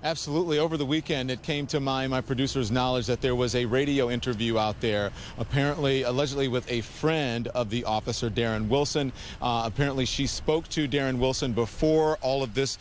Absolutely. Over the weekend, it came to my producer's knowledge that there was a radio interview out there, allegedly with a friend of the officer, Darren Wilson. Apparently, she spoke to Darren Wilson before all of this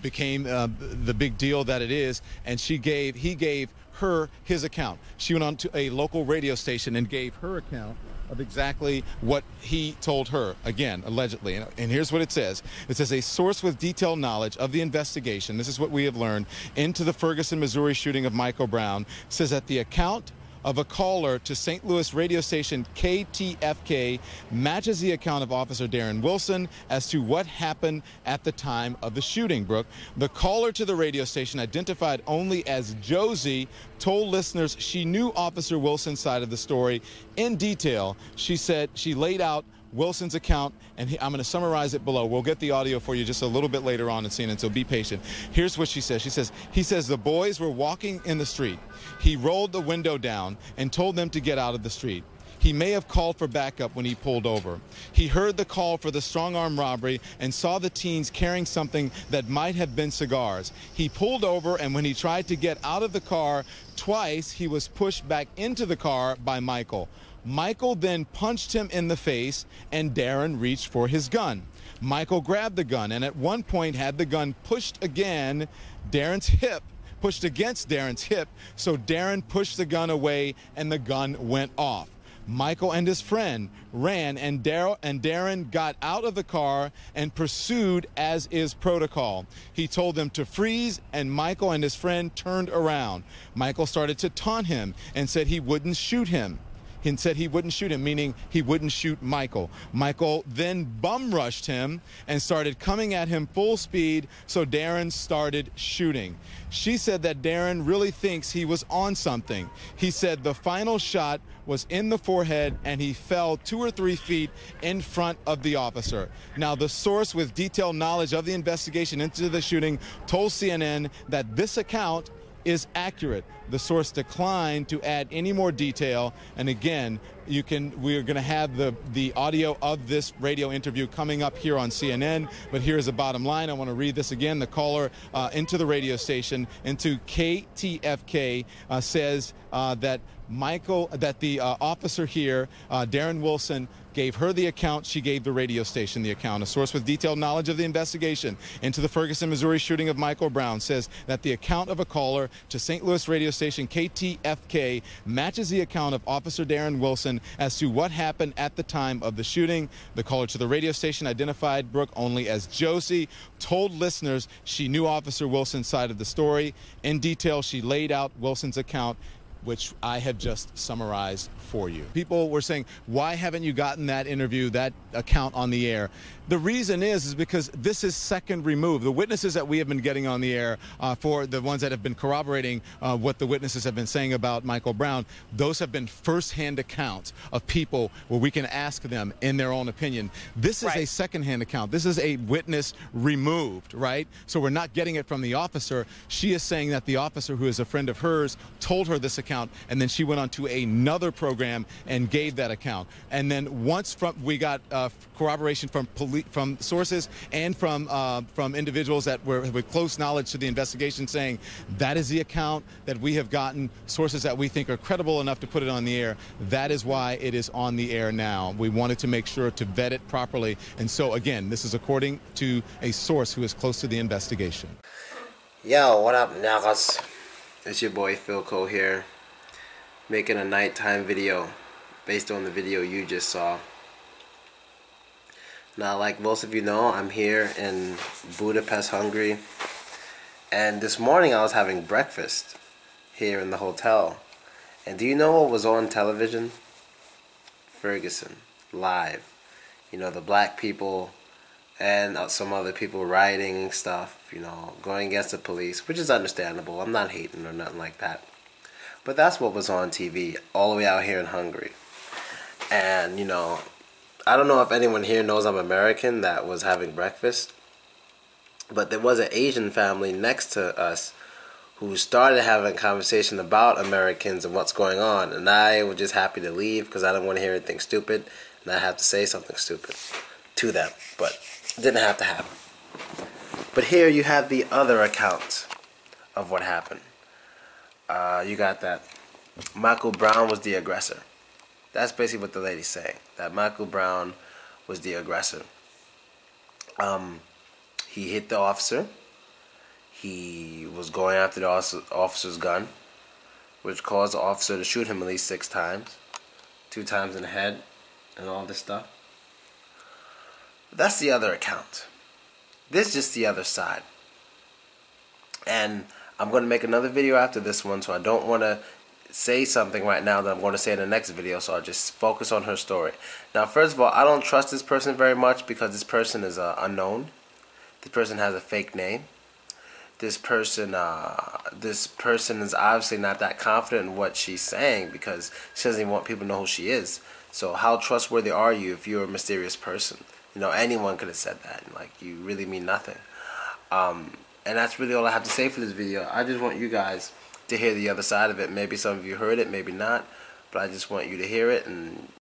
became the big deal that it is, and he gave her his account. She went on to a local radio station and gave her account of exactly what he told her, again, allegedly. And here's what it says. It says, a source with detailed knowledge of the investigation, this is what we have learned, into the Ferguson, Missouri shooting of Michael Brown, says that the account of a caller to St. Louis radio station KTFK matches the account of Officer Darren Wilson as to what happened at the time of the shooting, Brooke. The caller to the radio station, identified only as Josie, told listeners she knew Officer Wilson's side of the story in detail. She said she laid out Wilson's account, and I'm going to summarize it below. We'll get the audio for you just a little bit later on in CNN, so be patient. Here's what she says. He says the boys were walking in the street. He rolled the window down and told them to get out of the street. He may have called for backup when he pulled over. He heard the call for the strong-arm robbery and saw the teens carrying something that might have been cigars. He pulled over, and when he tried to get out of the car twice, he was pushed back into the car by Michael. Michael then punched him in the face, and Darren reached for his gun. Michael grabbed the gun and at one point had the gun pushed against Darren's hip, so Darren pushed the gun away and the gun went off. Michael and his friend ran, and Darren got out of the car and pursued as is protocol. He told them to freeze, and Michael and his friend turned around. Michael started to taunt him and said he wouldn't shoot him. Meaning he wouldn't shoot Michael. Michael then bum rushed him and started coming at him full speed, so Darren started shooting. She said that Darren really thinks he was on something. He said the final shot was in the forehead and he fell 2 or 3 feet in front of the officer. Now, the source with detailed knowledge of the investigation into the shooting told CNN that this account is accurate. The source declined to add any more detail, and again, we're going to have the audio of this radio interview coming up here on CNN, but here's the bottom line. I want to read this again. The caller into the radio station, into KTFK, says that the officer here, Darren Wilson, gave her the account. She gave the radio station the account. A source with detailed knowledge of the investigation into the Ferguson, Missouri shooting of Michael Brown says that the account of a caller to St. Louis radio station KTFK matches the account of Officer Darren Wilson as to what happened at the time of the shooting. The caller to the radio station, identified Brooke only as Josie, told listeners she knew Officer Wilson's side of the story. In detail, she laid out Wilson's account, which I have just summarized for you. People were saying, why haven't you gotten that interview, that account on the air? The reason is because this is second removed. The witnesses that we have been getting on the air, for the ones that have been corroborating what the witnesses have been saying about Michael Brown, those have been first-hand accounts of people where we can ask them in their own opinion. This is a second-hand account. This is a witness removed, right? So we're not getting it from the officer. She is saying that the officer, who is a friend of hers, told her this account, and then she went on to another program and gave that account. And then once we got corroboration from sources and from individuals that were with close knowledge to the investigation, saying that is the account that we have gotten, sources that we think are credible enough to put it on the air. That is why it is on the air now. We wanted to make sure to vet it properly. And so, again, this is according to a source who is close to the investigation. Yo, what up, niggas? It's your boy Philko here, making a nighttime video based on the video you just saw. Now, like most of you know, I'm here in Budapest, Hungary, and this morning I was having breakfast here in the hotel. And do you know what was on television? Ferguson, live. You know, the black people and some other people rioting stuff, you know, going against the police, which is understandable. I'm not hating or nothing like that. But that's what was on TV all the way out here in Hungary. And, you know, I don't know if anyone here knows I'm American that was having breakfast, but there was an Asian family next to us who started having a conversation about Americans and what's going on, and I was just happy to leave because I didn't want to hear anything stupid, and I have to say something stupid to them, but it didn't have to happen. But here you have the other account of what happened. You got that Michael Brown was the aggressor. That's basically what the lady's saying. That Michael Brown was the aggressor. He hit the officer. He was going after the officer's gun, which caused the officer to shoot him at least 6 times. 2 times in the head and all this stuff. But that's the other account. This is just the other side. And I'm going to make another video after this one, so I don't want to say something right now that I'm going to say in the next video, so I'll just focus on her story. Now, first of all, I don't trust this person very much because this person is unknown. This person has a fake name. This person is obviously not that confident in what she's saying because she doesn't even want people to know who she is. So how trustworthy are you if you're a mysterious person? You know, anyone could have said that. Like, you really mean nothing. And that's really all I have to say for this video. I just want you guys to hear the other side of it. Maybe some of you heard it, maybe not. But I just want you to hear it and